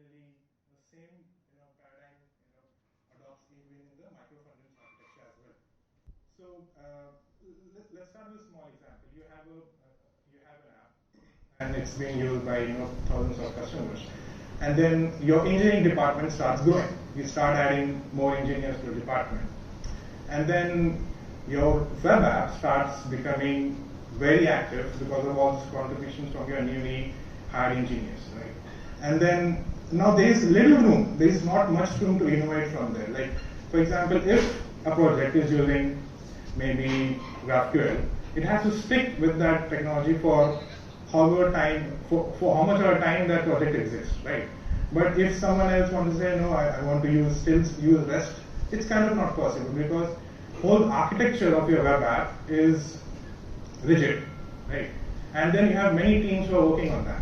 similarly, the same paradigm adopts even in the micro frontends architecture as well. So let's start with a small example. You have an app, and it's being used by thousands of customers. And then your engineering department starts growing. You start adding more engineers to the department. And then your web app starts becoming very active because of all these contributions from your newly hired engineers, right? And then now there is little room. There is not much room to innovate from there. Like, for example, if a project is using maybe GraphQL, it has to stick with that technology for however time, for how much of a time that project exists, right? But if someone else wants to say, no, I want to still use REST, it's kind of not possible because whole architecture of your web app is rigid, right? And then you have many teams who are working on that.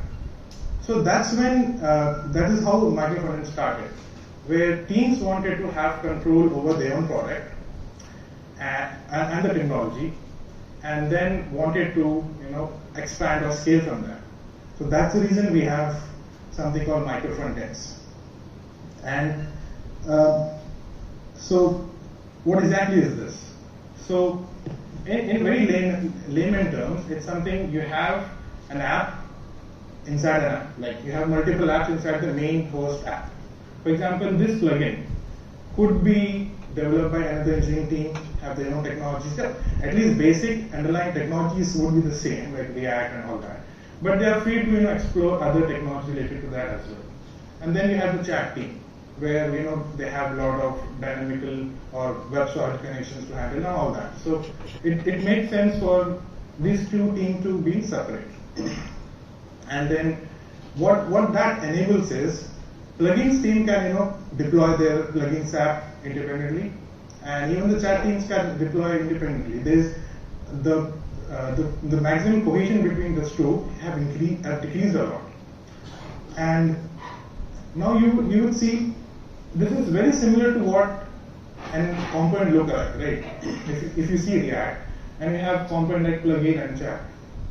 So that's when, that is how Micro Frontends started, where teams wanted to have control over their own product and the technology, and then wanted to expand or scale from that. So that's the reason we have something called Micro Frontends. And so what exactly is this? So in very layman terms, it's something you have an app inside an app. Like you have multiple apps inside the main host app. For example, this plugin could be developed by another engineering team, have their own technologies. At least basic underlying technologies would be the same, like React and all that. But they are free to explore other technology related to that as well. And then you have the chat team, where they have a lot of dynamical or web-socket connections to handle and all that. So it makes sense for these two teams to be separate. And then what that enables is plugins team can deploy their plugins app independently, and even the chat teams can deploy independently. There's the maximum cohesion between those two have decreased a lot. And now you would see this is very similar to what an component look like, right? If you see React and you have component like plugin and chat.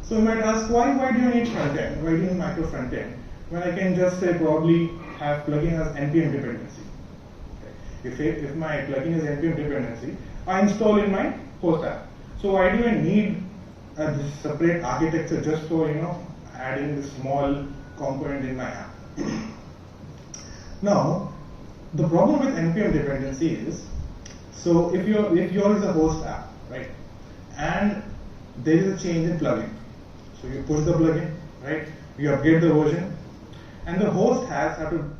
So you might ask, why do you need frontend? Why do you need micro frontend? When I can just say probably have plugin as npm dependency. Okay. If my plugin is npm dependency, I install in my host app. So why do I need this separate architecture just for adding this small component in my app? Now, the problem with npm dependency is, so if yours is a host app, right, and there is a change in plugin, so you push the plugin, right, you upgrade the version, and the host has to